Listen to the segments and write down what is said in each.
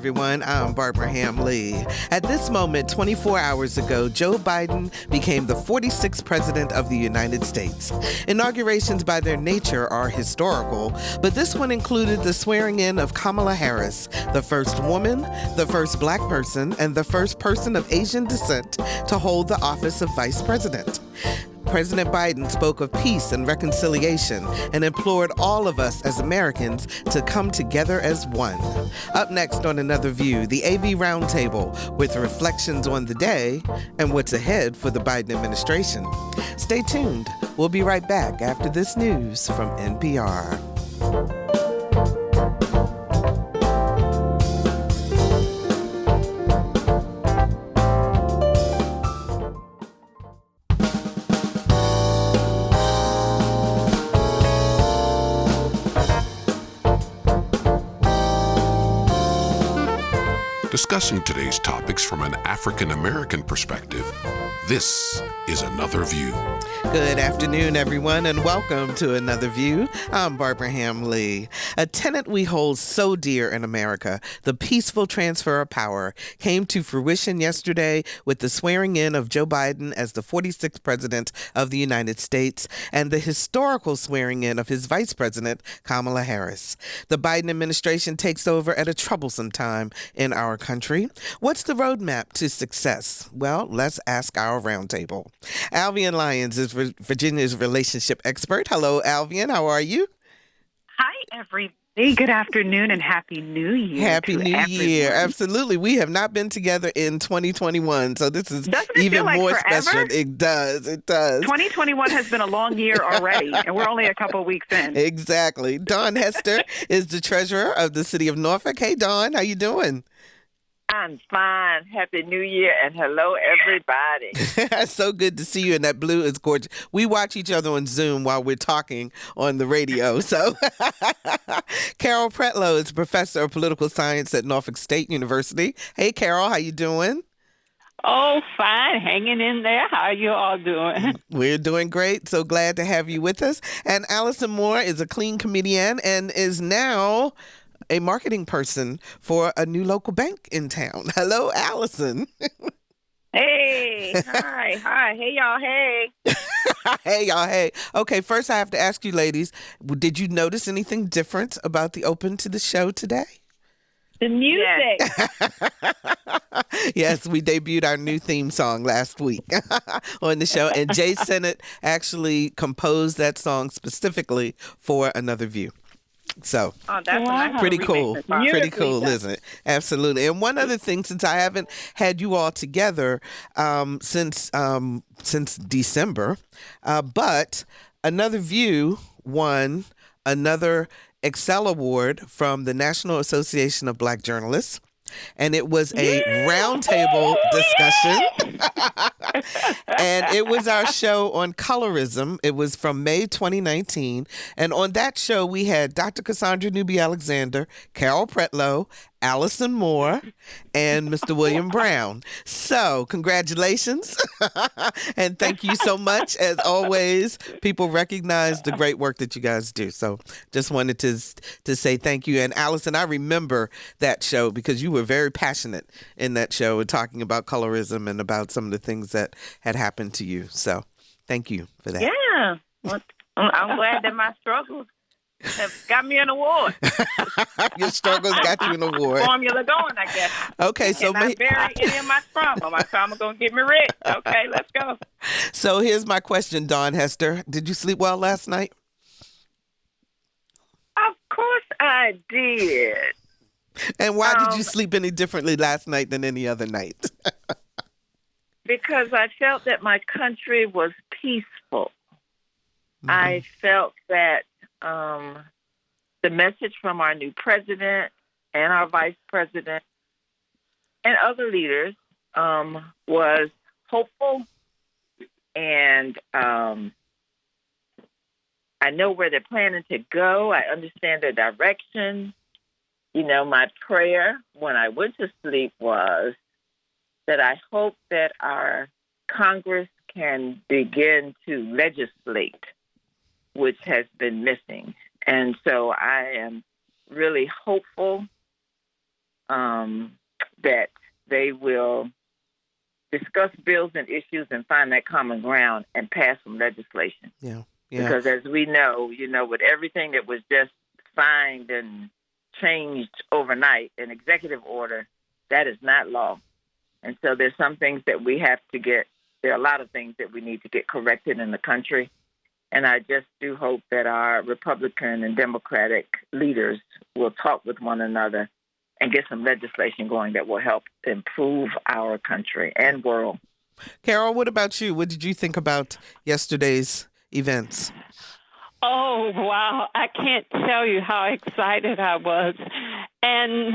everyone. I'm Barbara Ham-Lee. At this moment, 24 hours ago, Joe Biden became the 46th president of the United States. Inaugurations by their nature are historical, but this one included the swearing in of Kamala Harris, the first woman, the first black person, and the first person of Asian descent to hold the office of vice president. President Biden spoke of peace and reconciliation and implored all of us as Americans to come together as one. Up next on Another View, the AV Roundtable with reflections on the day and what's ahead for the Biden administration. Stay tuned. We'll be right back after this news from NPR. Discussing today's topics from an African-American perspective, this is Another View. Good afternoon, everyone, and welcome to Another View. I'm Barbara Ham-Lee. A tenet we hold so dear in America, the peaceful transfer of power, came to fruition yesterday with the swearing in of Joe Biden as the 46th president of the United States and the historical swearing in of his vice president, Kamala Harris. The Biden administration takes over at a troublesome time in our country. What's the roadmap to success? Well, let's ask our roundtable. Alvean Lyons is Virginia's relationship expert. Hello, Alvean. How are you? Hi, everybody. Good afternoon and Happy New Year. Happy New Year. Absolutely. We have not been together in 2021, so this is even more special. It does. It does. 2021 has been a long year already, and we're only a couple weeks in. Exactly. Daun Hester is the treasurer of the city of Norfolk. Hey, Daun, how you doing? I'm fine. Happy New Year and hello, everybody. So good to see you, and that blue is gorgeous. We watch each other on Zoom while we're talking on the radio. So Carol Pretlow is professor of political science at Norfolk State University. Hey, Carol, how you doing? Oh, fine. Hanging in there. How are you all doing? We're doing great. So glad to have you with us. And Allison Moore is a clean comedian and is now a marketing person for a new local bank in town. Hello, Allison. Hey, hi. Hey, y'all, hey. Hey, y'all, hey. Okay, first I have to ask you ladies, did you notice anything different about the open to the show today? The music. Yes, we debuted our new theme song last week on the show, and Jay Sennett actually composed that song specifically for Another View. So, pretty cool. Pretty cool, isn't it? Absolutely. And one other thing, since I haven't had you all together since December, but Another View won another Excel Award from the National Association of Black Journalists. And it was a roundtable discussion. And it was our show on colorism. It was from May 2019. And on that show, we had Dr. Cassandra Newby-Alexander, Carol Pretlow, Allison Moore, and Mr. William Brown. So, congratulations. And thank you so much. As always, people recognize the great work that you guys do. So, just wanted to say thank you. And Allison, I remember that show because you were very passionate in that show and talking about colorism and about some of the things that had happened to you. So, thank you for that. Yeah. Well, I'm glad that my struggles have got me an award. Your struggles got you an award. Formula going, I guess. Okay, so I bury any of my trauma. My trauma gonna get me rich. Okay, let's go. So here's my question, Daun Hester. Did you sleep well last night? Of course I did. And why did you sleep any differently last night than any other night? Because I felt that my country was peaceful. Mm-hmm. I felt that the message from our new president and our vice president and other leaders was hopeful, and I know where they're planning to go. I understand their direction. You know, my prayer when I went to sleep was that I hope that our Congress can begin to legislate, which has been missing. And so I am really hopeful that they will discuss bills and issues and find that common ground and pass some legislation. Yeah. Because as we know, with everything that was just signed and changed overnight, an executive order, that is not law. And so there's some things that we have to get, there are a lot of things that we need to get corrected in the country. And I just do hope that our Republican and Democratic leaders will talk with one another and get some legislation going that will help improve our country and world. Carol, what about you? What did you think about yesterday's events? Oh, wow. I can't tell you how excited I was. And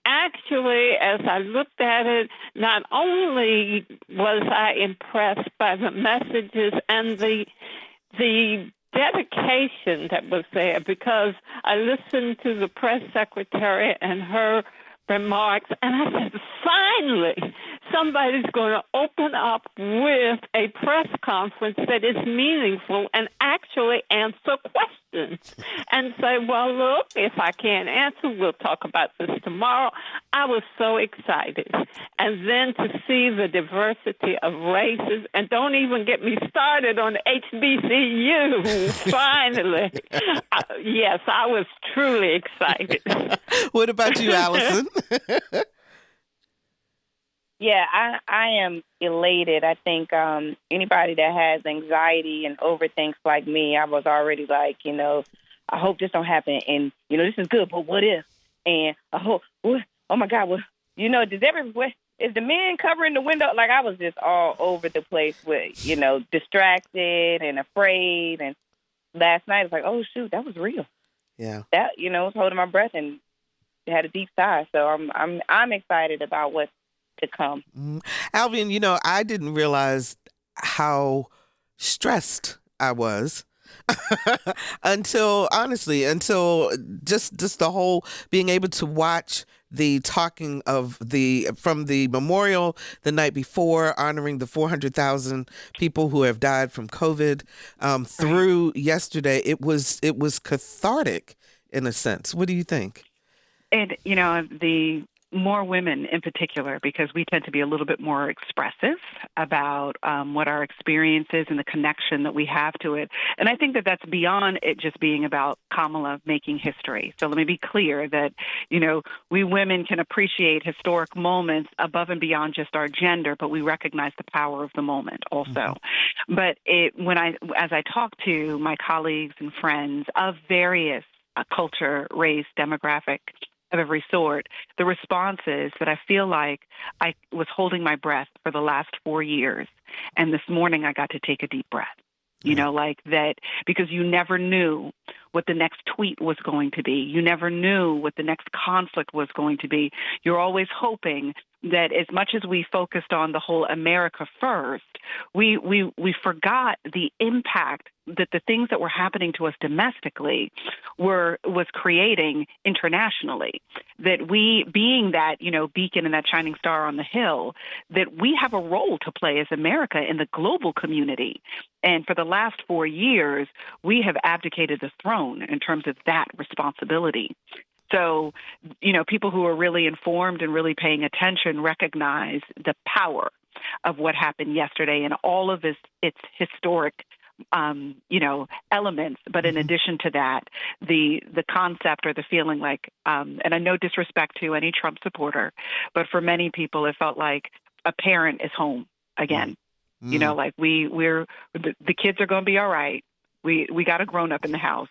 actually, as I looked at it, not only was I impressed by the messages and the dedication that was there, because I listened to the press secretary and her remarks, and I said, finally, somebody's going to open up with a press conference that is meaningful and actually answer questions and say, well, look, if I can't answer, we'll talk about this tomorrow. I was so excited. And then to see the diversity of races, and don't even get me started on HBCU, finally. Yes, I was truly excited. What about you, Allison? Yeah, I am elated. I think anybody that has anxiety and overthinks like me, I was already like, I hope this don't happen. And, this is good, but what if? And I hope, oh my God, is the men covering the window? Like, I was just all over the place with, distracted and afraid. And last night, I was like, oh, shoot, that was real. Yeah. That, I was holding my breath and had a deep sigh. So I'm excited about what's to come. Alvean, I didn't realize how stressed I was until just the whole being able to watch the talking of from the memorial the night before, honoring the 400,000 people who have died from COVID, through yesterday. It was cathartic in a sense. What do you think? And, the more women in particular, because we tend to be a little bit more expressive about what our experience is and the connection that we have to it. And I think that that's beyond it just being about Kamala making history. So let me be clear that, we women can appreciate historic moments above and beyond just our gender, but we recognize the power of the moment also. Mm-hmm. But as I talk to my colleagues and friends of various culture, race, demographic, of every sort, the response is that I feel like I was holding my breath for the last 4 years. And this morning I got to take a deep breath, like that, because you never knew what the next tweet was going to be. You never knew what the next conflict was going to be. You're always hoping that as much as we focused on the whole America first, we forgot the impact that the things that were happening to us domestically was creating internationally. That we, being that, beacon and that shining star on the hill, that we have a role to play as America in the global community. And for the last 4 years, we have abdicated the throne in terms of that responsibility. So, people who are really informed and really paying attention recognize the power of what happened yesterday and all of its historic, elements. But in addition to that, the concept or the feeling like, and I no disrespect to any Trump supporter, but for many people, it felt like a parent is home again. Like the kids are going to be all right. We got a grown up in the house,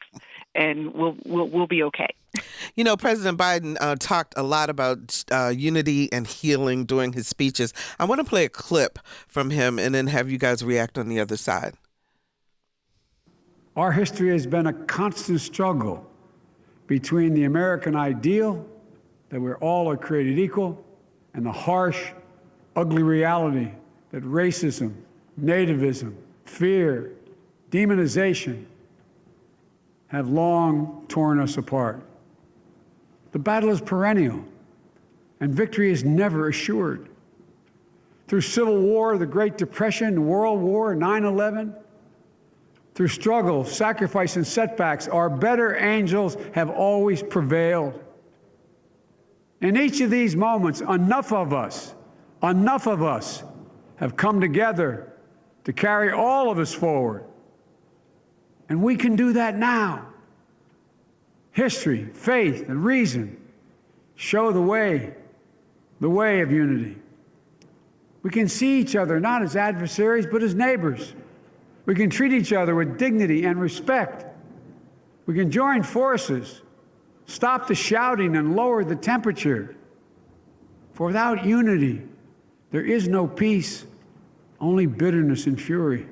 and we'll be okay. President Biden talked a lot about unity and healing during his speeches. I want to play a clip from him and then have you guys react on the other side. Our history has been a constant struggle between the American ideal that we're all are created equal and the harsh, ugly reality that racism, nativism, fear, demonization have long torn us apart. The battle is perennial, and victory is never assured. Through Civil War, the Great Depression, World War, 9/11, through struggle, sacrifice, and setbacks, our better angels have always prevailed. In each of these moments, enough of us have come together to carry all of us forward. And we can do that now. History, faith, and reason show the way of unity. We can see each other not as adversaries, but as neighbors. We can treat each other with dignity and respect. We can join forces, stop the shouting, and lower the temperature. For without unity, there is no peace, only bitterness and fury.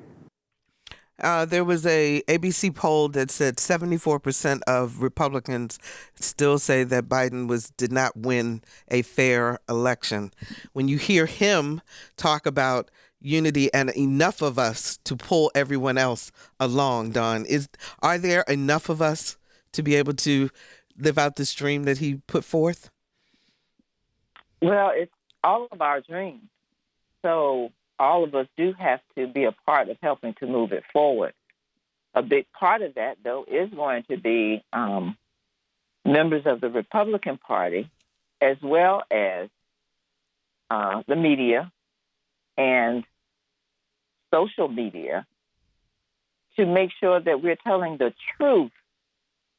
There was a ABC poll that said 74% of Republicans still say that Biden did not win a fair election. When you hear him talk about unity and enough of us to pull everyone else along, Daun, are there enough of us to be able to live out this dream that he put forth? Well, it's all of our dreams. So all of us do have to be a part of helping to move it forward. A big part of that, though, is going to be members of the Republican Party, as well as the media and social media, to make sure that we're telling the truth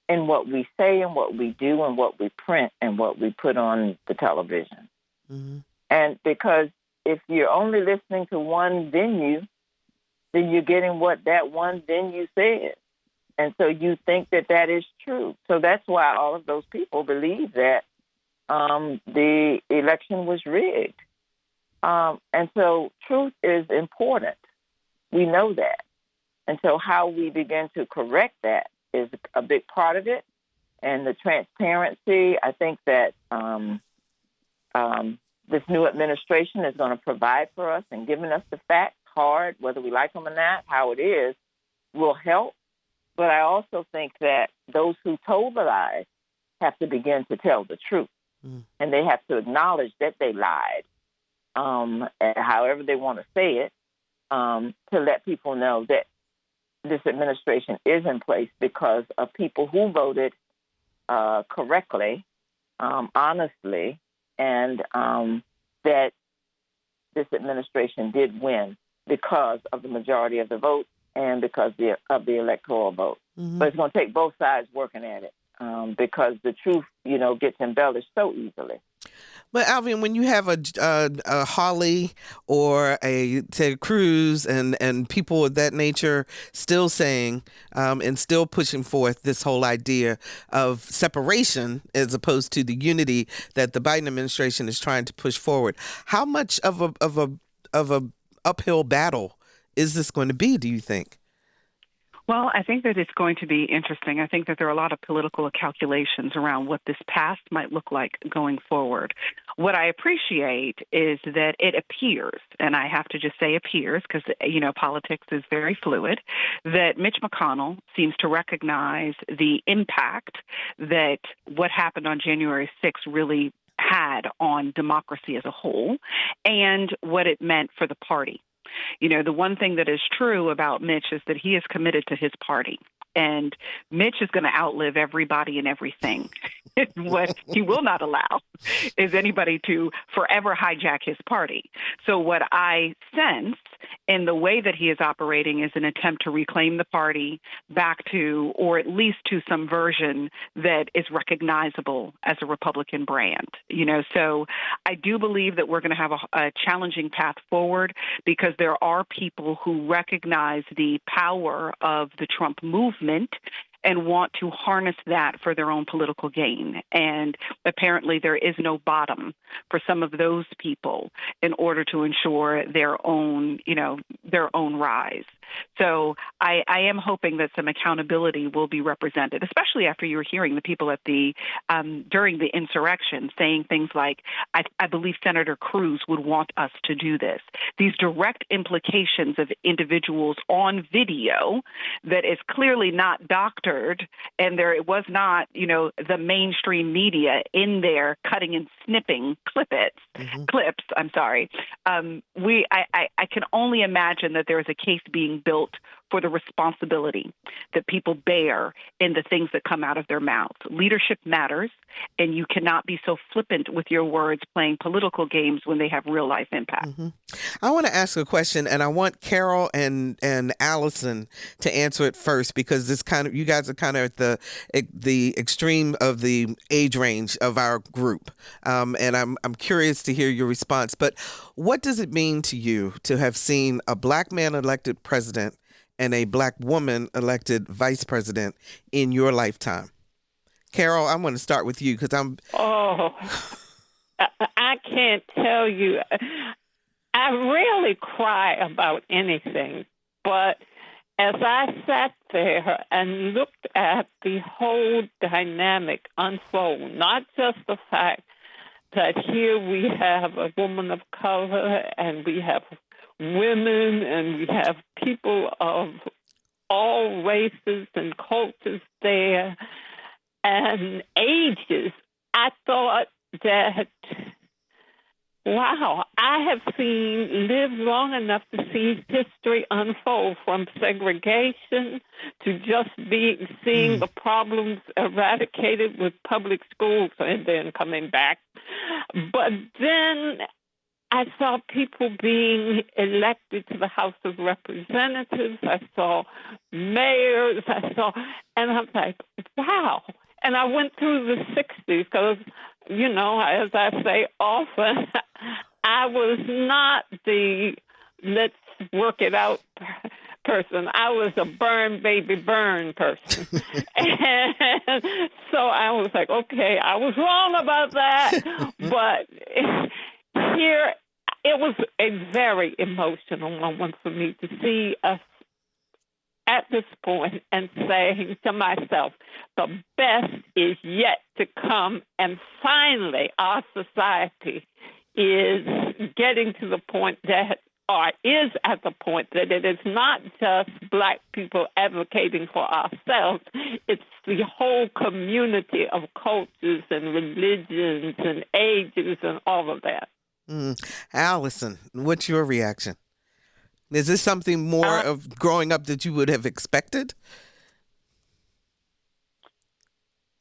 in what we say and what we do and what we print and what we put on the television. Mm-hmm. And because if you're only listening to one venue, then you're getting what that one venue says. And so you think that that is true. So that's why all of those people believe that the election was rigged. And so truth is important. We know that. And so how we begin to correct that is a big part of it. And the transparency, I think that this new administration is going to provide for us and giving us the facts, hard, whether we like them or not, how it is, will help. But I also think that those who told the lies have to begin to tell the truth. And they have to acknowledge that they lied, however they want to say it, to let people know that this administration is in place because of people who voted correctly, honestly, and that this administration did win because of the majority of the vote and because of the electoral vote. Mm-hmm. But it's going to take both sides working at it because the truth, gets embellished so easily. But Alvean, when you have a Hawley or a Ted Cruz and people of that nature still saying and still pushing forth this whole idea of separation as opposed to the unity that the Biden administration is trying to push forward, how much of a uphill battle is this going to be, do you think? Well, I think that it's going to be interesting. I think that there are a lot of political calculations around what this past might look like going forward. What I appreciate is that it appears, and I have to just say appears because, politics is very fluid, that Mitch McConnell seems to recognize the impact that what happened on January 6th really had on democracy as a whole and what it meant for the party. The one thing that is true about Mitch is that he is committed to his party. And Mitch is going to outlive everybody and everything. What he will not allow is anybody to forever hijack his party. So what I sense in the way that he is operating is an attempt to reclaim the party back to, or at least to some version that is recognizable as a Republican brand. So I do believe that we're going to have a challenging path forward because there are people who recognize the power of the Trump movement and want to harness that for their own political gain. And apparently there is no bottom for some of those people in order to ensure their own rise. So I am hoping that some accountability will be represented, especially after you were hearing the people at during the insurrection saying things like, I believe Senator Cruz would want us to do this. These direct implications of individuals on video that is clearly not doctored, and it was not, the mainstream media in there cutting and snipping clips. I can only imagine that there is a case being built for the responsibility that people bear in the things that come out of their mouths. Leadership matters, and you cannot be so flippant with your words playing political games when they have real life impact. Mm-hmm. I want to ask a question, and I want Carol and Allison to answer it first, because this kind of, you guys are kind of at the extreme of the age range of our group, and I'm curious to hear your response. But what does it mean to you to have seen a black man elected president and a black woman elected vice president in your lifetime? Carol, I'm going to start with you because I can't tell you. I rarely cry about anything, but as I sat there and looked at the whole dynamic unfold, not just the fact that here we have a woman of color and we have women and we have people of all races and cultures there and ages, I thought that, wow, I have lived long enough to see history unfold, from segregation to just seeing the problems eradicated with public schools and then coming back. But then I saw people being elected to the House of Representatives. I saw mayors. And I'm like, wow. And I went through the 60s because, you know, as I say often, I was not the let's work it out person. I was a burn, baby, burn person. And so I was like, okay, I was wrong about that. But here, it was a very emotional moment for me to see us at this point and saying to myself, the best is yet to come. And finally, our society is getting to the point that, or is at the point that it is not just Black people advocating for ourselves, it's the whole community of cultures and religions and ages and all of that. Allison, what's your reaction? Is this something more of growing up that you would have expected?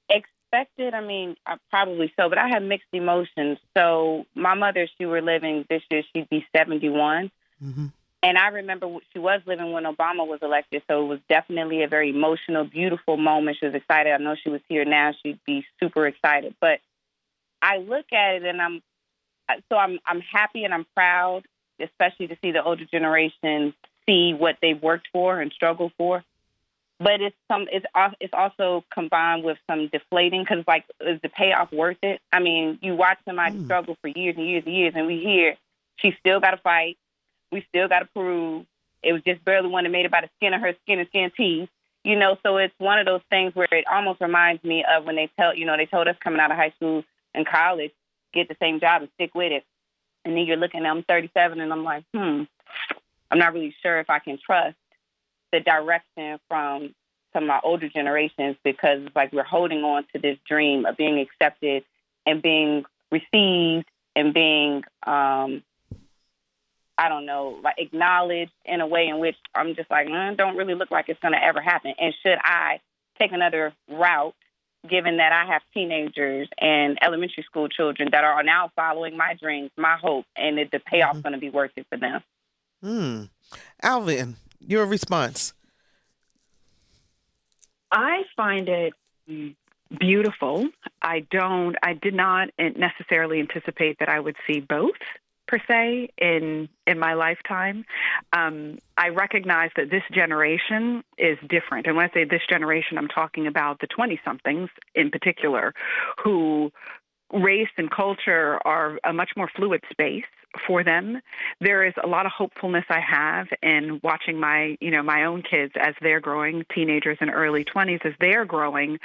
Expected? I mean, probably so, but I have mixed emotions. So my mother, she were living this year, she'd be 71. Mm-hmm. And I remember she was living when Obama was elected, so it was definitely a very emotional, beautiful moment. She was excited. I know she was here now. She'd be super excited. But I look at it and I'm happy and I'm proud, especially to see the older generation see what they've worked for and struggled for. But it's also combined with some deflating, because like, is the payoff worth it? I mean, you watch somebody struggle for years and years and years, and we hear she still got to fight. We still got to prove. It was just barely one that made it by the skin of her skin and skin teeth. You know, so it's one of those things where it almost reminds me of when they told us coming out of high school and college, get the same job and stick with it. And then you're looking at, I'm 37, and I'm like, I'm not really sure if I can trust the direction from some of my older generations, because it's like we're holding on to this dream of being accepted and being received and being, like acknowledged in a way in which I'm just like, don't really look like it's going to ever happen. And should I take another route, given that I have teenagers and elementary school children that are now following my dreams, my hope, and that the payoff's going to be worth it for them? Alvean, your response. I find it beautiful. I did not necessarily anticipate that I would see both, per se, in my lifetime. I recognize that this generation is different. And when I say this generation, I'm talking about the 20-somethings in particular, who race and culture are a much more fluid space for them. There is a lot of hopefulness I have in watching my own kids as they're growing, teenagers and early 20s as they're growing,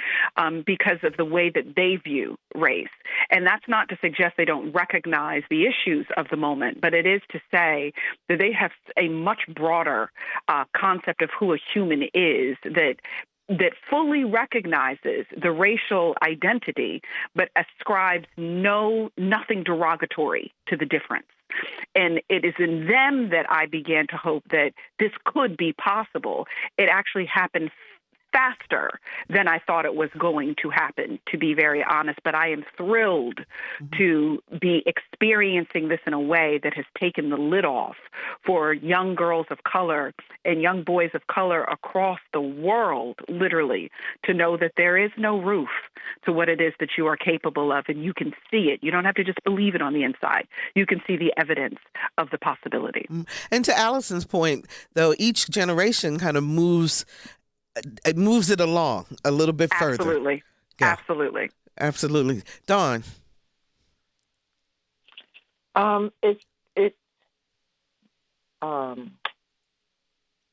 because of the way that they view race. And that's not to suggest they don't recognize the issues of the moment, but it is to say that they have a much broader concept of who a human is that that fully recognizes the racial identity, but ascribes nothing derogatory to the difference. And it is in them that I began to hope that this could be possible. It actually happened faster than I thought it was going to happen, to be very honest. But I am thrilled to be experiencing this in a way that has taken the lid off for young girls of color and young boys of color across the world, literally, to know that there is no roof to what it is that you are capable of, and you can see it. You don't have to just believe it on the inside. You can see the evidence of the possibility. And to Allison's point, though, each generation kind of moves it along a little bit further. Absolutely. Yeah. Absolutely. Daun. It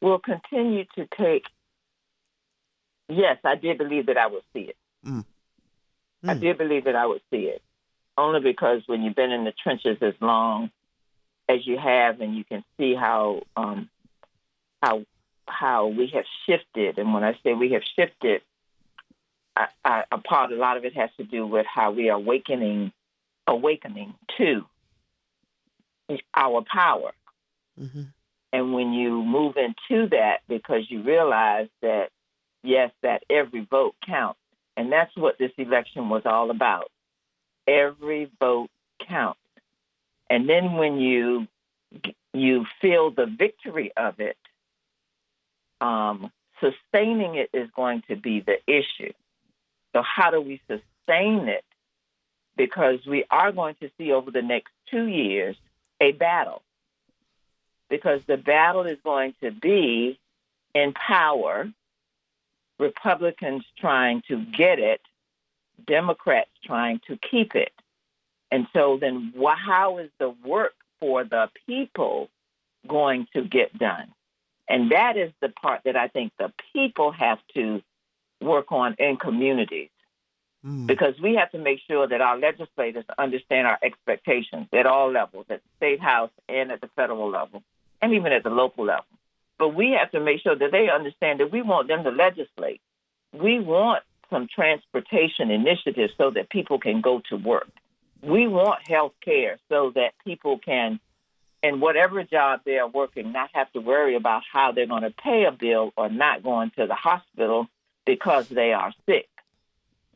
will continue to take. Yes, I did believe that I would see it. I did believe that I would see it, only because when you've been in the trenches as long as you have, and you can see how we have shifted. And when I say we have shifted, a lot of it has to do with how we are awakening to our power. Mm-hmm. And when you move into that, because you realize that, yes, that every vote counts. And that's what this election was all about. Every vote counts. And then when you feel the victory of it, sustaining it is going to be the issue. So how do we sustain it? Because we are going to see over the next 2 years a battle. Because the battle is going to be in power, Republicans trying to get it, Democrats trying to keep it. And so then how is the work for the people going to get done? And that is the part that I think the people have to work on in communities. Because we have to make sure that our legislators understand our expectations at all levels, at the state house and at the federal level, and even at the local level. But we have to make sure that they understand that we want them to legislate. We want some transportation initiatives so that people can go to work. We want health care so that people can, in whatever job they are working, not have to worry about how they're going to pay a bill or not going to the hospital because they are sick.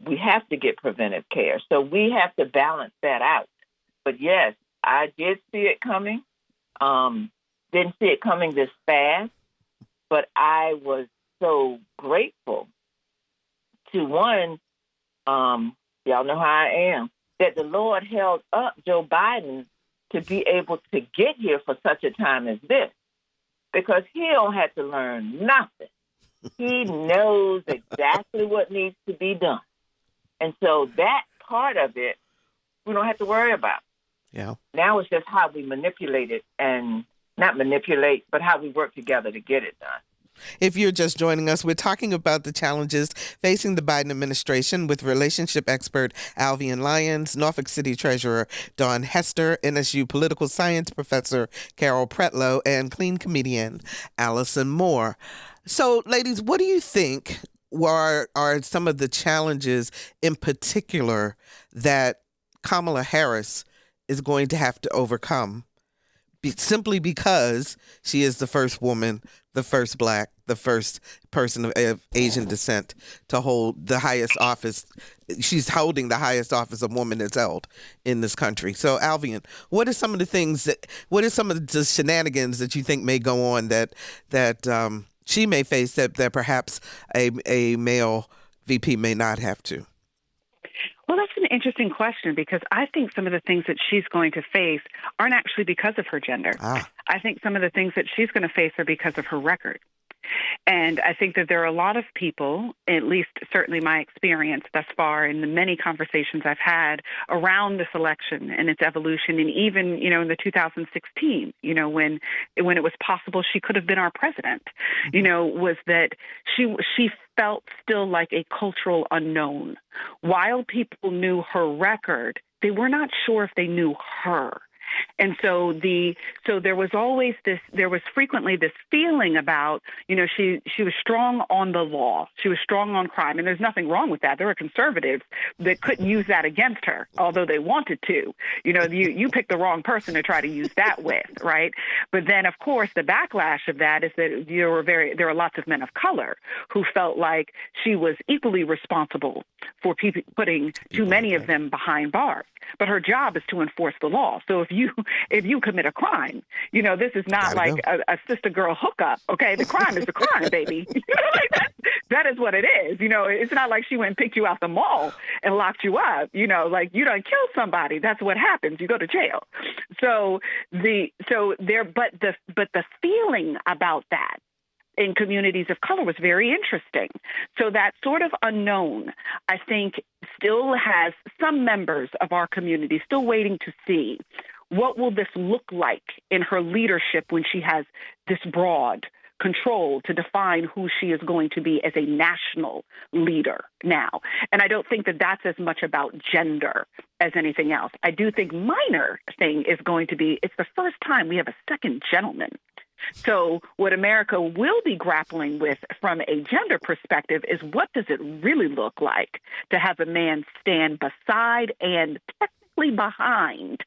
We have to get preventive care. So we have to balance that out. But yes, I did see it coming. Didn't see it coming this fast, but I was so grateful to one, y'all know how I am, that the Lord held up Joe Biden to be able to get here for such a time as this, because he don't have to learn nothing. He knows exactly what needs to be done. And so that part of it, we don't have to worry about. Yeah. Now it's just how we manipulate it, and not manipulate, but how we work together to get it done. If you're just joining us, we're talking about the challenges facing the Biden administration with relationship expert Alvean Lyons, Norfolk City Treasurer Daun Hester, NSU political science professor Carol Pretlow, and clean comedian Allison Moore. So, ladies, what do you think are some of the challenges in particular that Kamala Harris is going to have to overcome? Simply because she is the first woman, the first Black, the first person of Asian descent to hold the highest office. She's holding the highest office a woman has held in this country. So, Alvean, what are some of the shenanigans that you think may go on that she may face that perhaps a male VP may not have to? Well, that's an interesting question, because I think some of the things that she's going to face aren't actually because of her gender. I think some of the things that she's going to face are because of her record. And I think that there are a lot of people, at least certainly my experience thus far in the many conversations I've had around this election and its evolution, and even, in the 2016, when it was possible she could have been our president, was that she felt still like a cultural unknown. While people knew her record, they were not sure if they knew her. And so there was frequently this feeling about, she was strong on the law. She was strong on crime. And there's nothing wrong with that. There were conservatives that couldn't use that against her, although they wanted to. You picked the wrong person to try to use that with, right? But then, of course, the backlash of that is that there were lots of men of color who felt like she was equally responsible for putting too many of them behind bars. But her job is to enforce the law. So if you commit a crime, this is not like a sister girl hookup. Okay, the crime is the crime, baby. That is what it is. It's not like she went and picked you out the mall and locked you up. Like you done killed somebody. That's what happens. You go to jail. But the feeling about that in communities of color was very interesting. So that sort of unknown, I think, still has some members of our community still waiting to see what will this look like in her leadership when she has this broad control to define who she is going to be as a national leader now. And I don't think that that's as much about gender as anything else. I do think minor thing is going to be, it's the first time we have a second gentleman. So what America will be grappling with from a gender perspective is what does it really look like to have a man stand beside and technically behind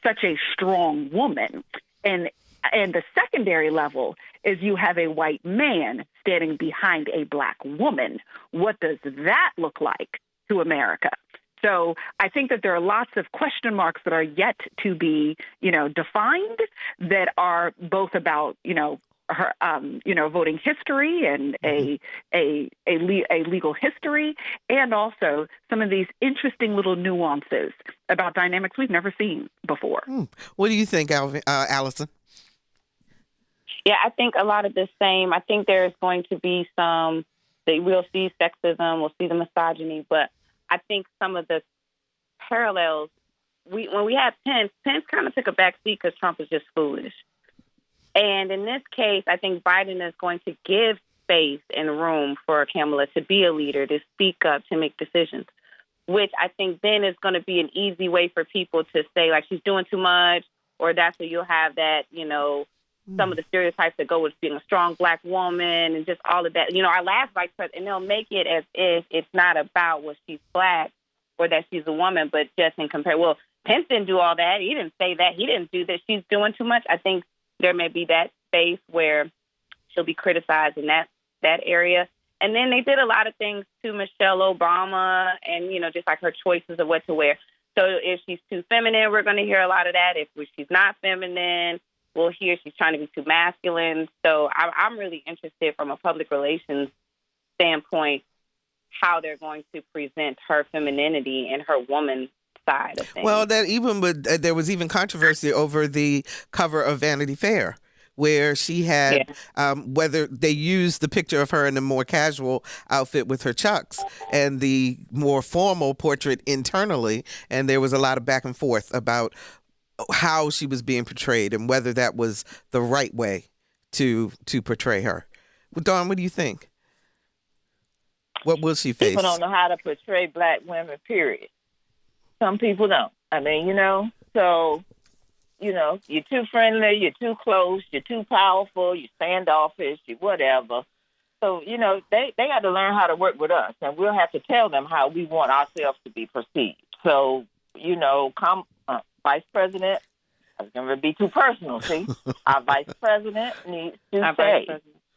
such a strong woman. And the secondary level is you have a white man standing behind a black woman. What does that look like to America? So I think that there are lots of question marks that are yet to be, defined, that are both about, her, voting history and a legal history, and also some of these interesting little nuances about dynamics we've never seen before. What do you think, Allison? Yeah, I think a lot of the same. I think there's going to be we'll see sexism, we'll see the misogyny, but I think some of the parallels, when we had Pence kind of took a back seat because Trump was just foolish. And in this case, I think Biden is going to give space and room for Kamala to be a leader, to speak up, to make decisions, which I think then is going to be an easy way for people to say, like, she's doing too much, or that's where you'll have that, some of the stereotypes that go with being a strong black woman and just all of that. Our last vice president, and they'll make it as if it's not about, well, she's black or that she's a woman, but just in compare. Well, Pence didn't do all that. He didn't say that. He didn't do that. She's doing too much. I think there may be that space where she'll be criticized in that area. And then they did a lot of things to Michelle Obama and, just like her choices of what to wear. So if she's too feminine, we're going to hear a lot of that. If she's not feminine, we'll hear she's trying to be too masculine. So I'm really interested from a public relations standpoint how they're going to present her femininity and her woman side of things. Well, there was even controversy over the cover of Vanity Fair, where she had, whether they used the picture of her in a more casual outfit with her Chucks and the more formal portrait internally. And there was a lot of back and forth about how she was being portrayed and whether that was the right way to portray her. Well, Dawn, what do you think? What will she face? People don't know how to portray black women, period. Some people don't. So, you're too friendly, you're too close, you're too powerful, you're standoffish, you're whatever. So, they got to learn how to work with us, and we'll have to tell them how we want ourselves to be perceived. So, Vice President, I was going to be too personal, see? Our Vice President needs to say,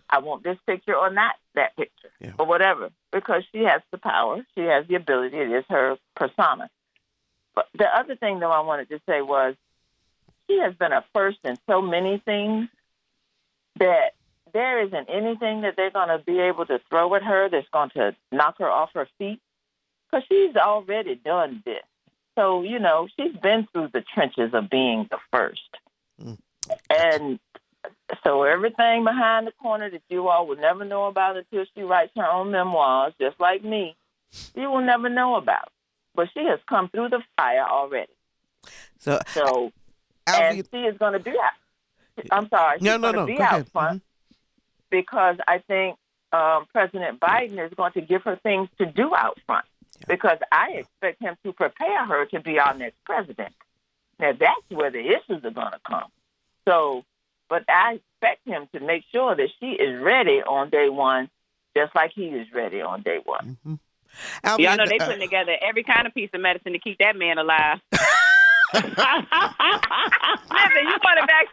I want this picture or not that picture, or whatever, because she has the power. She has the ability. It is her persona. But the other thing, though, I wanted to say was she has been a first in so many things that there isn't anything that they're going to be able to throw at her that's going to knock her off her feet, because she's already done this. So, she's been through the trenches of being the first. And so everything behind the corner that you all will never know about until she writes her own memoirs, just like me, you will never know about. But she has come through the fire already. So and she is going to be out. I'm sorry. She's going to be out front because I think President Biden is going to give her things to do out front. Because I expect him to prepare her to be our next president. Now, that's where the issues are going to come. So, but I expect him to make sure that she is ready on day one, just like he is ready on day one. Mm-hmm. Y'all know they putting together every kind of piece of medicine to keep that man alive. Listen,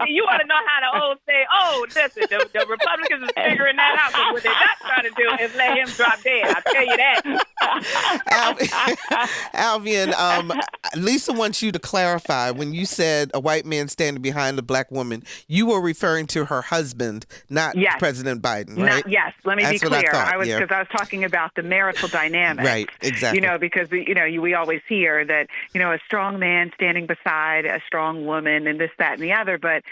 you want to know how the old say, listen, the Republicans is figuring that out, because what they're not trying to do is let him drop dead. I'll tell you that. Alvean, Lisa wants you to clarify, when you said a white man standing behind a black woman, you were referring to her husband, not President Biden, right? Yes, let me That's be what clear. I thought, Because I was talking about the marital dynamic. Right, exactly. Because we always hear that, a strong man standing beside a strong woman and this, that, and the other. But,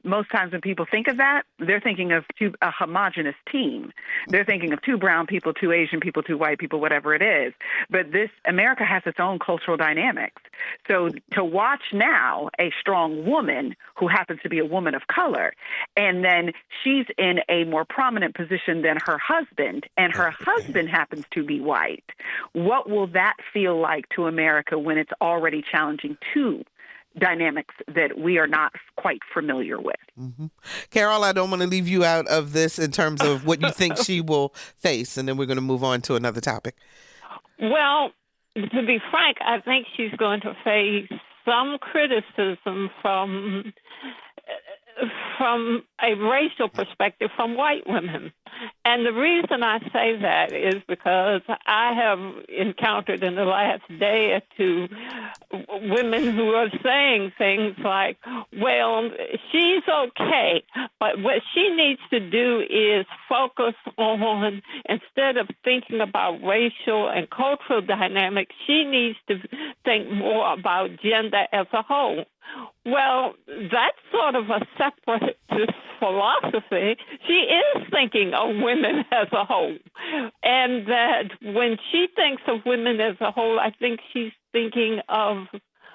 most times when people think of that, they're thinking of a homogenous team. They're thinking of two brown people, two Asian people, two white people, whatever it is. But America has its own cultural dynamics. So to watch now a strong woman who happens to be a woman of color, and then she's in a more prominent position than her husband, and her husband happens to be white, what will that feel like to America when it's already challenging two dynamics that we are not quite familiar with? Mm-hmm. Carol, I don't want to leave you out of this in terms of what you think she will face, and then we're going to move on to another topic. Well, to be frank, I think she's going to face some criticism from a racial perspective from white women. And the reason I say that is because I have encountered in the last day or two women who are saying things like, well, she's okay, but what she needs to do is focus on, instead of thinking about racial and cultural dynamics, she needs to think more about gender as a whole. Well, that's sort of a separatist philosophy. She is thinking of women as a whole. And that when she thinks of women as a whole, I think she's thinking of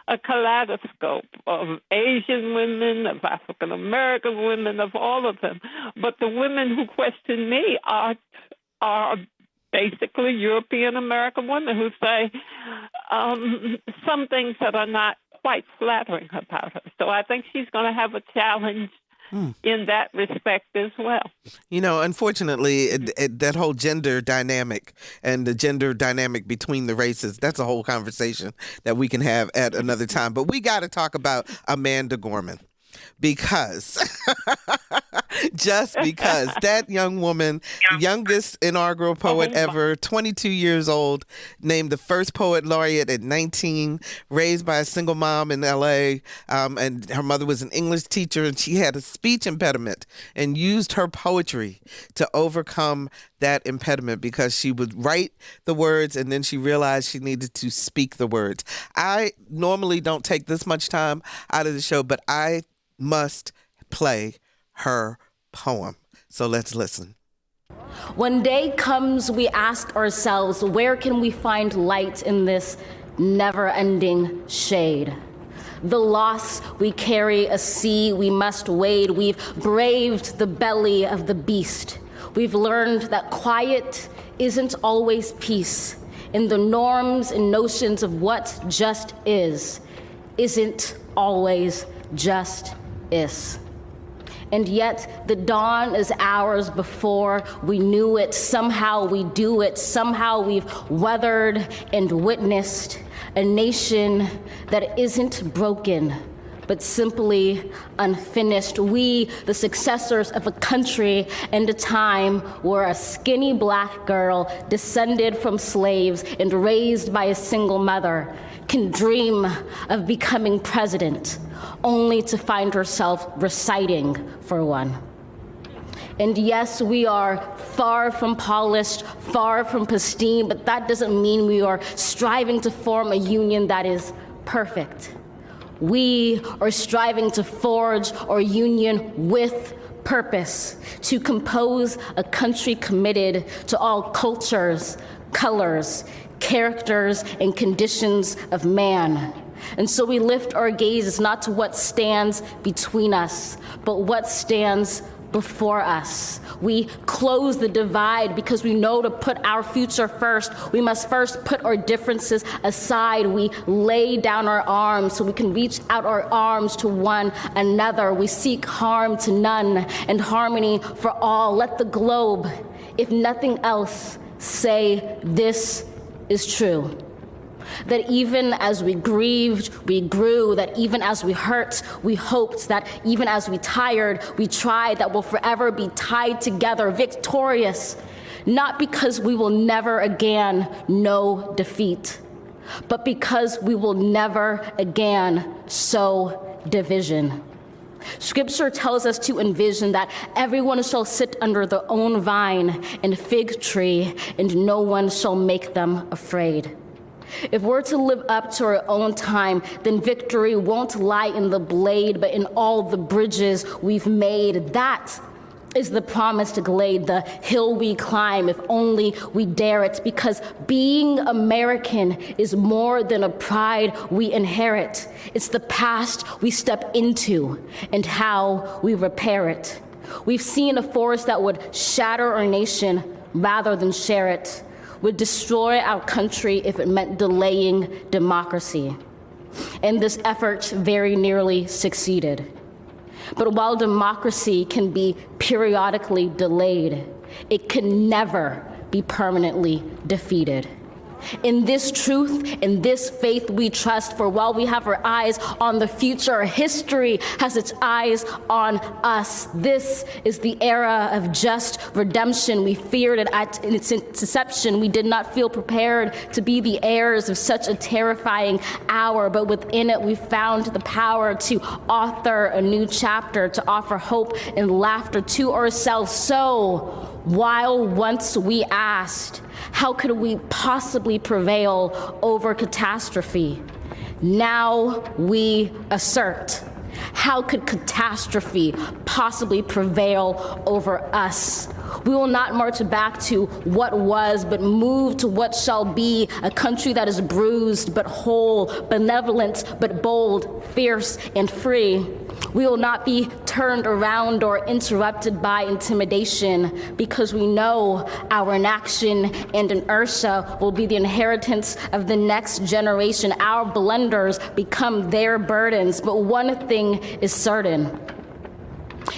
a kaleidoscope of Asian women, of African American women, of all of them. But the women who question me are basically European American women who say some things that are not quite flattering about her. So I think she's going to have a challenge in that respect as well. Unfortunately, that whole gender dynamic and the gender dynamic between the races, that's a whole conversation that we can have at another time. But we got to talk about Amanda Gorman. Just because that young woman, youngest inaugural poet ever, 22 years old, named the first poet laureate at 19, raised by a single mom in L.A., and her mother was an English teacher, and she had a speech impediment and used her poetry to overcome that impediment because she would write the words and then she realized she needed to speak the words. I normally don't take this much time out of the show, but I must play her poem. So let's listen. When day comes, we ask ourselves, where can we find light in this never-ending shade? The loss we carry, a sea we must wade. We've braved the belly of the beast. We've learned that quiet isn't always peace, and the norms and notions of what just isn't always just is. And yet the dawn is ours before we knew it. Somehow we do it. Somehow we've weathered and witnessed a nation that isn't broken, but simply unfinished. We, the successors of a country and a time where a skinny black girl descended from slaves and raised by a single mother can dream of becoming president, only to find herself reciting for one. And yes, we are far from polished, far from pristine, but that doesn't mean we are striving to form a union that is perfect. We are striving to forge our union with purpose, to compose a country committed to all cultures, colors, characters, and conditions of man. And so we lift our gazes not to what stands between us, but what stands before us. We close the divide because we know to put our future first, we must first put our differences aside. We lay down our arms so we can reach out our arms to one another. We seek harm to none and harmony for all. Let the globe, if nothing else, say this is true. That even as we grieved, we grew. That even as we hurt, we hoped. That even as we tired, we tried. That we'll forever be tied together, victorious. Not because we will never again know defeat, but because we will never again sow division. Scripture tells us to envision that everyone shall sit under their own vine and fig tree, and no one shall make them afraid. If we're to live up to our own time, then victory won't lie in the blade, but in all the bridges we've made. That is the promised glade, the hill we climb, if only we dare it, because being American is more than a pride we inherit. It's the past we step into and how we repair it. We've seen a force that would shatter our nation rather than share it, would destroy our country if it meant delaying democracy. And this effort very nearly succeeded. But while democracy can be periodically delayed, it can never be permanently defeated. In this truth, in this faith we trust, for while we have our eyes on the future, history has its eyes on us. This is the era of just redemption. We feared it at its inception. We did not feel prepared to be the heirs of such a terrifying hour, but within it we found the power to author a new chapter, to offer hope and laughter to ourselves. So, while once we asked, how could we possibly prevail over catastrophe? Now we assert, how could catastrophe possibly prevail over us? We will not march back to what was, but move to what shall be, a country that is bruised but whole, benevolent but bold, fierce and free. We will not be turned around or interrupted by intimidation, because we know our inaction and inertia will be the inheritance of the next generation. Our blunders become their burdens, but one thing is certain.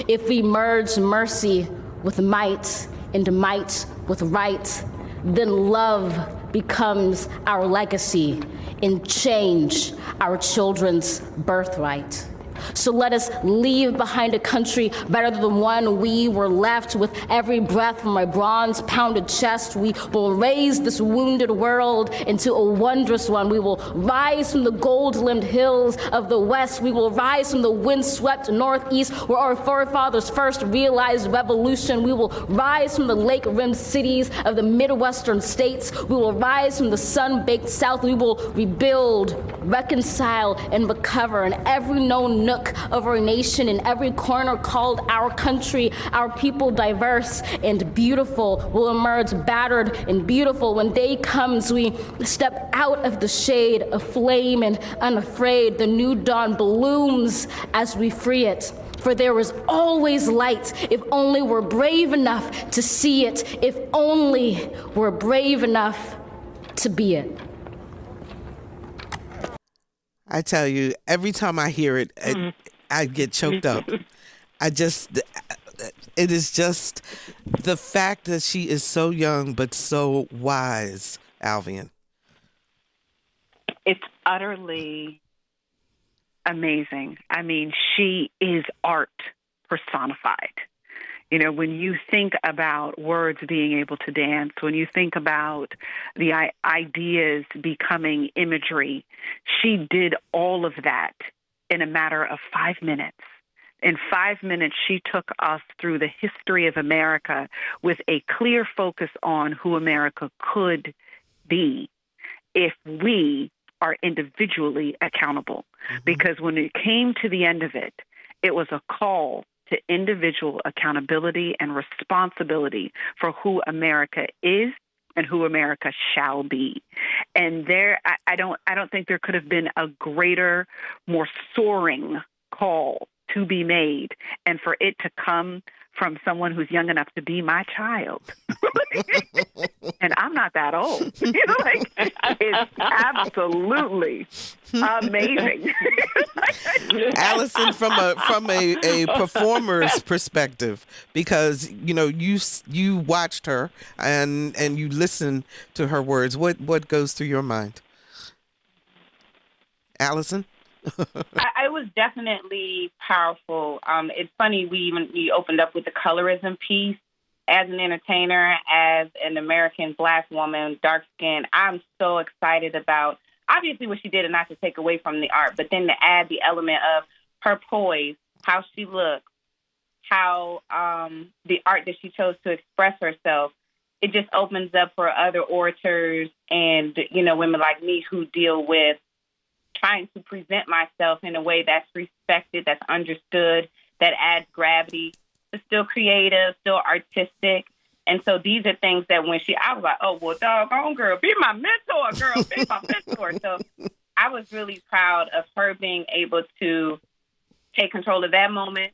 If we merge mercy with might and might with right, then love becomes our legacy and change our children's birthright. So let us leave behind a country better than the one we were left. With every breath from my bronze-pounded chest, we will raise this wounded world into a wondrous one. We will rise from the gold-limbed hills of the west. We will rise from the wind-swept northeast, where our forefathers first realized revolution. We will rise from the lake-rimmed cities of the Midwestern states. We will rise from the sun-baked south. We will rebuild, reconcile, and recover in every known nook of our nation, in every corner called our country. Our people, diverse and beautiful, will emerge battered and beautiful. When day comes, we step out of the shade, aflame and unafraid. The new dawn blooms as we free it. For there is always light, if only we're brave enough to see it, if only we're brave enough to be it. I tell you, every time I hear it, I get choked up. It is just the fact that she is so young but so wise, Alvean. It's utterly amazing. I mean, she is art personified. You know, when you think about words being able to dance, when you think about the ideas becoming imagery, she did all of that in a matter of 5 minutes. In 5 minutes, she took us through the history of America with a clear focus on who America could be if we are individually accountable. Mm-hmm. Because when it came to the end of it, it was a call to individual accountability and responsibility for who America is and who America shall be. And I don't think there could have been a greater, more soaring call to be made, and for it to come from someone who's young enough to be my child. And I'm not that old. It's absolutely amazing. Allison, from a performer's perspective, because you watched her and you listened to her words, what goes through your mind? Allison? It was definitely powerful. It's funny, we opened up with the colorism piece. As an entertainer, as an American Black woman, dark skin, I'm so excited about obviously what she did, and not to take away from the art, but then to add the element of her poise, how she looks, how the art that she chose to express herself. It just opens up for other orators and women like me who deal with trying to present myself in a way that's respected, that's understood, that adds gravity, but still creative, still artistic. And so these are things that I was like, oh, well, doggone girl, be my mentor, girl, be my mentor. So I was really proud of her being able to take control of that moment,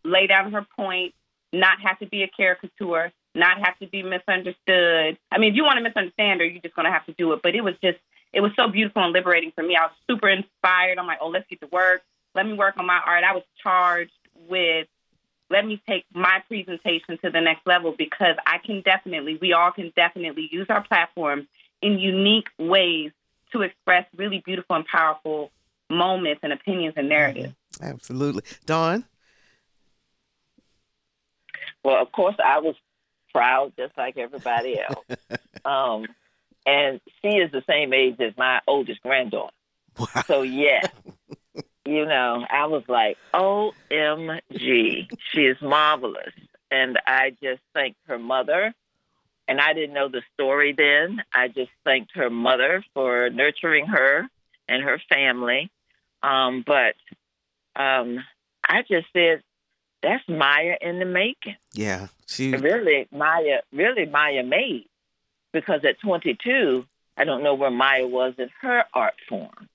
lay down her point, not have to be a caricature, not have to be misunderstood. I mean, if you want to misunderstand her, you're just going to have to do it. But it was so beautiful and liberating for me. I was super inspired. I'm like, oh, let's get to work. Let me work on my art. I was charged with, let me take my presentation to the next level, because we all can definitely use our platforms in unique ways to express really beautiful and powerful moments and opinions and narratives. Absolutely. Daun? Well, of course, I was proud just like everybody else. And she is the same age as my oldest granddaughter. Wow. So, yes, I was like, OMG, she is marvelous. And I just thanked her mother. And I didn't know the story then. I just thanked her mother for nurturing her and her family. But I just said, that's Maya in the making. Yeah. Maya made. Because at 22, I don't know where Maya was in her art form,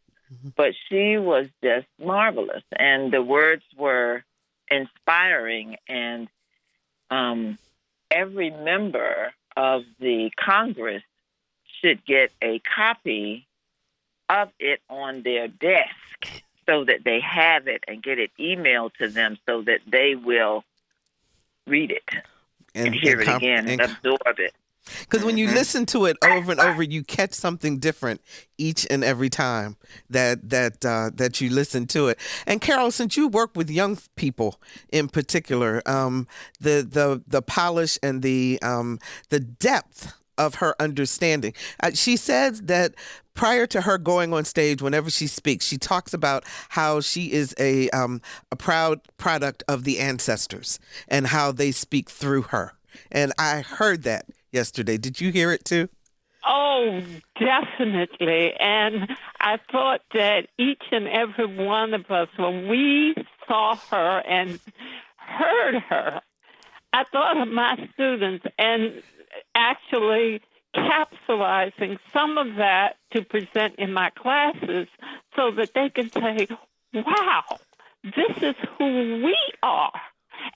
but she was just marvelous. And the words were inspiring. And every member of the Congress should get a copy of it on their desk so that they have it and get it emailed to them so that they will read it and hear it again and absorb it. Because when you listen to it over and over, you catch something different each and every time that you listen to it. And Carol, since you work with young people in particular, the polish and the depth of her understanding. She says that prior to her going on stage, whenever she speaks, she talks about how she is a proud product of the ancestors and how they speak through her. And I heard that yesterday. Did you hear it too? Oh, definitely. And I thought that each and every one of us, when we saw her and heard her, I thought of my students and actually capsulizing some of that to present in my classes so that they can say, wow, this is who we are.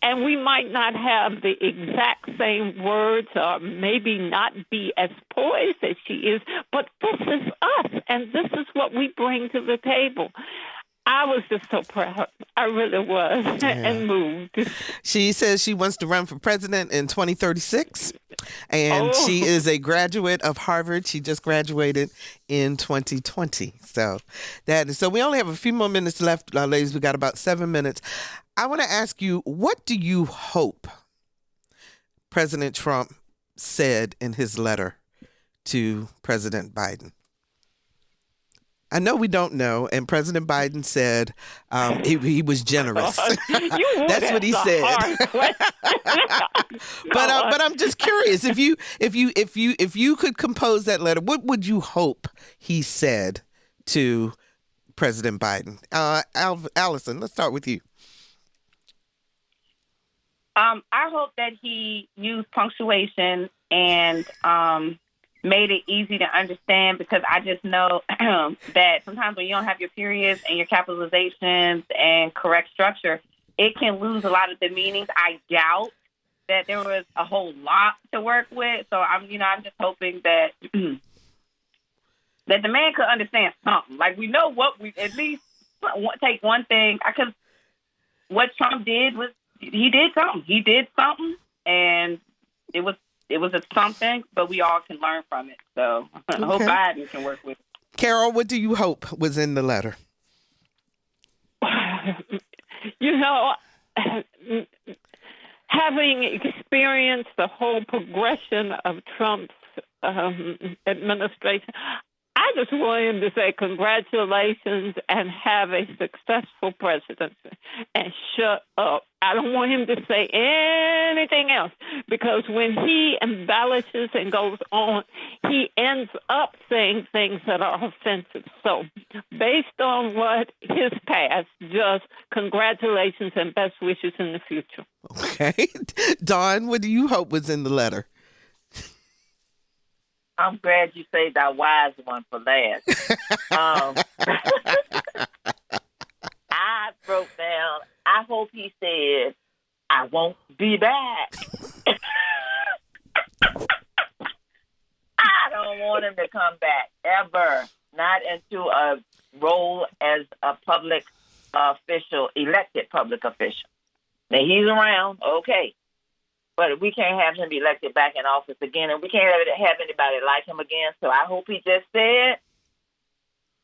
And we might not have the exact same words or maybe not be as poised as she is, but this is us, and this is what we bring to the table. I was just so proud. I really was, and moved. She says she wants to run for president in 2036, and she is a graduate of Harvard. She just graduated in 2020. So we only have a few more minutes left, ladies. We got about 7 minutes. I want to ask you, what do you hope President Trump said in his letter to President Biden? I know we don't know, and President Biden said he was generous. That's what he said. But I'm just curious, if you could compose that letter, what would you hope he said to President Biden? Allison, let's start with you. I hope that he used punctuation and made it easy to understand, because I just know that sometimes when you don't have your periods and your capitalizations and correct structure, it can lose a lot of the meanings. I doubt that there was a whole lot to work with. So I'm just hoping that that the man could understand something. Like, we know what we at least take one thing, because what Trump did was he did something. He did something, and it was a something, but we all can learn from it. So I hope Biden can work with it. Carol, what do you hope was in the letter? Having experienced the whole progression of Trump's administration, I just want him to say congratulations and have a successful presidency and shut up. I don't want him to say anything else, because when he embellishes and goes on, he ends up saying things that are offensive. So based on what his past, just congratulations and best wishes in the future. Okay. Dawn, what do you hope was in the letter? I'm glad you saved our wise one for last. I wrote down, I hope he said, I won't be back. I don't want him to come back, ever. Not into a role as a public official, elected public official. Now, he's around, okay. But we can't have him elected back in office again, and we can't have anybody like him again. So I hope he just said,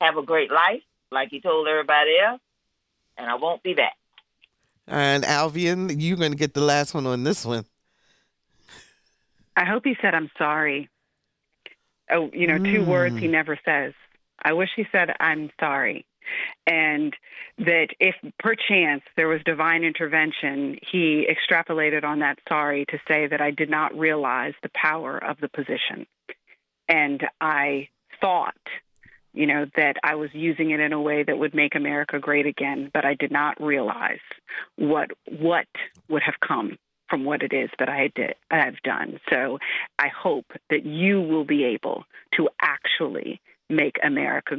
have a great life, like he told everybody else, and I won't be back. And Alvean, you're going to get the last one on this one. I hope he said, I'm sorry. Oh, 2 words he never says. I wish he said, I'm sorry. And that if perchance there was divine intervention, he extrapolated on that sorry to say that I did not realize the power of the position. And I thought, that I was using it in a way that would make America great again, but I did not realize what would have come from what it is that I've done. So I hope that you will be able to actually make America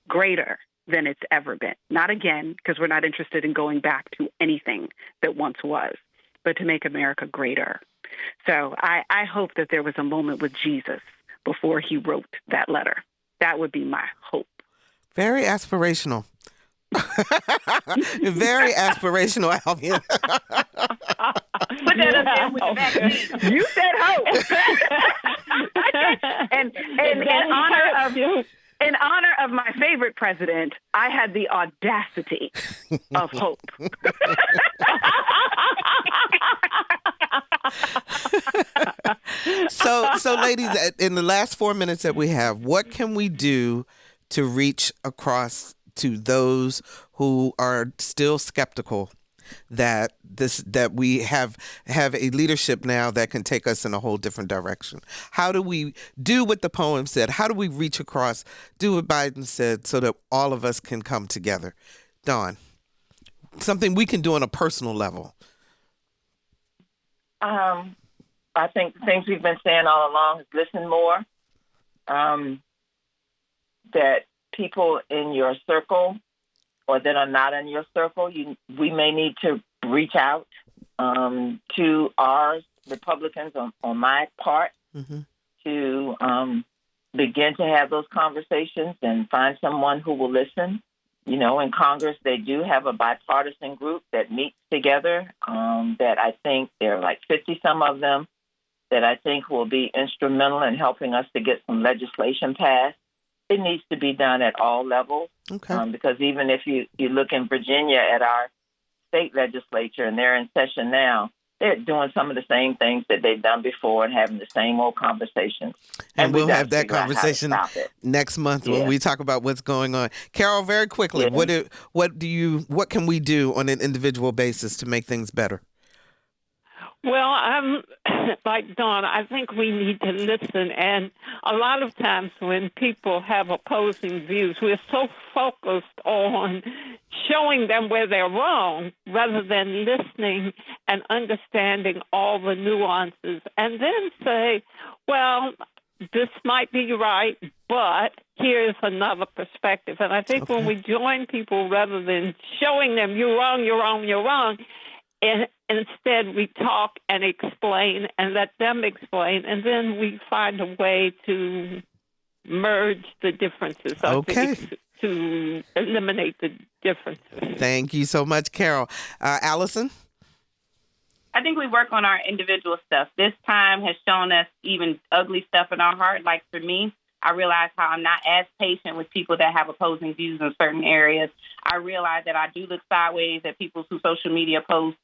greater than it's ever been. Not again, because we're not interested in going back to anything that once was, but to make America greater. So I hope that there was a moment with Jesus before he wrote that letter. That would be my hope. Very aspirational. Very aspirational, Alvean. Put that up there with the vaccine. You said hope. and in honor of my favorite president, I had the audacity of hope. So, ladies, in the last 4 minutes that we have, what can we do to reach across to those who are still skeptical that we have a leadership now that can take us in a whole different direction? How do we do what the poem said? How do we reach across, do what Biden said, so that all of us can come together? Dawn, something we can do on a personal level. I think the things we've been saying all along is listen more. That people in your circle or that are not in your circle, we may need to reach out to our Republicans on my part to begin to have those conversations and find someone who will listen. In Congress, they do have a bipartisan group that meets together that I think there are like 50-some of them that I think will be instrumental in helping us to get some legislation passed. It needs to be done at all levels. Okay. Because even if you look in Virginia at our state legislature, and they're in session now, they're doing some of the same things that they've done before and having the same old conversations. And we'll have that conversation next month when we talk about what's going on. Carol, very quickly, what can we do on an individual basis to make things better? Well, I'm like Dawn. I think we need to listen. And a lot of times when people have opposing views, we're so focused on showing them where they're wrong rather than listening and understanding all the nuances and then say, well, this might be right, but here's another perspective. And I think when we join people rather than showing them you're wrong, you're wrong, you're wrong, and instead we talk and explain and let them explain, and then we find a way to merge the differences. Okay. To eliminate the differences. Thank you so much, Carol. Allison? I think we work on our individual stuff. This time has shown us even ugly stuff in our heart. Like for me, I realize how I'm not as patient with people that have opposing views in certain areas. I realize that I do look sideways at people whose social media posts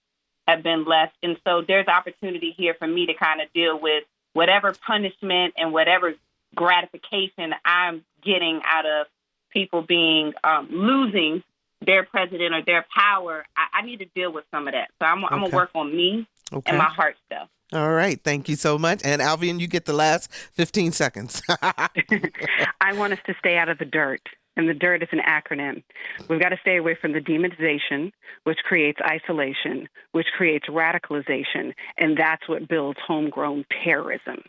have been left. And so there's opportunity here for me to kind of deal with whatever punishment and whatever gratification I'm getting out of people being losing their president or their power. I need to deal with some of that. So I'm going to work on me and my heart stuff. All right. Thank you so much. And Alvean, you get the last 15 seconds. I want us to stay out of the dirt. And the dirt is an acronym. We've got to stay away from the demonization, which creates isolation, which creates radicalization. And that's what builds homegrown terrorism.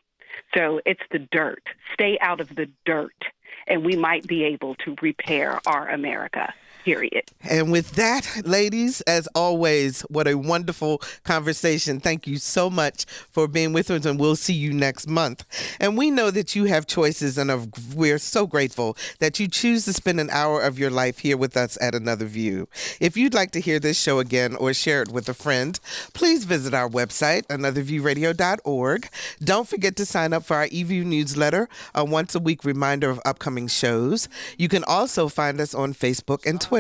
So it's the dirt. Stay out of the dirt, and we might be able to repair our America. Period. And with that, ladies, as always, what a wonderful conversation. Thank you so much for being with us, and we'll see you next month. And we know that you have choices, and we're so grateful that you choose to spend an hour of your life here with us at Another View. If you'd like to hear this show again or share it with a friend, please visit our website, anotherviewradio.org. Don't forget to sign up for our eView newsletter, a once-a-week reminder of upcoming shows. You can also find us on Facebook and Twitter.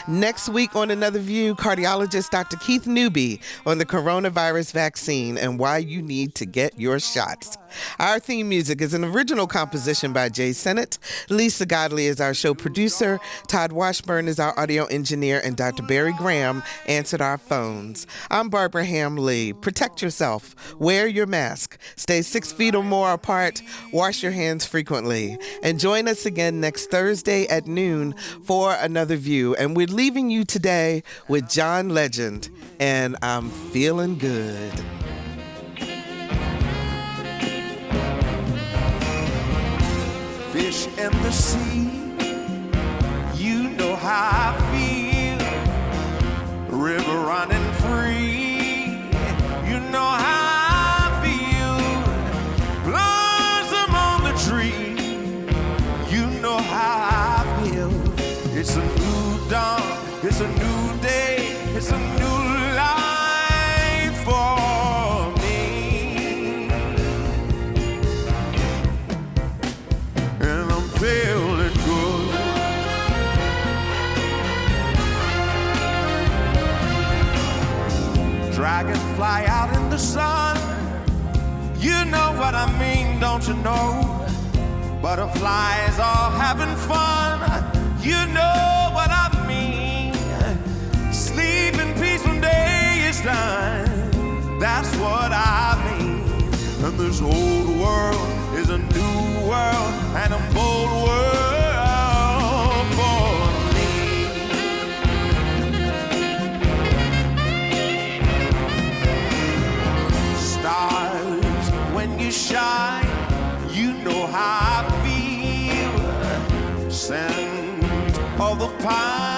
Next week on Another View, cardiologist Dr. Keith Newby on the coronavirus vaccine and why you need to get your shots. Our theme music is an original composition by Jay Sennett. Lisa Godley is our show producer. Todd Washburn is our audio engineer, and Dr. Barry Graham answered our phones. I'm Barbara Hamley. Protect yourself. Wear your mask. Stay 6 feet or more apart. Wash your hands frequently. And join us again next Thursday at noon for Another View. And we're leaving you today with John Legend and I'm Feeling Good. Fish in the sea, you know how I feel. River running free, you know how I feel. Blossom on the tree, you know how I feel. It's a new dawn, it's a new day, it's a new life for me. And I'm feeling good. Dragonfly out in the sun, you know what I mean, don't you know? Butterflies all having fun, you know what I mean. Sleep in peace when day is done, that's what I mean. And this old world is a new world and a bold world for me. Stars, when you shine, you know how I feel. Scent of the pine,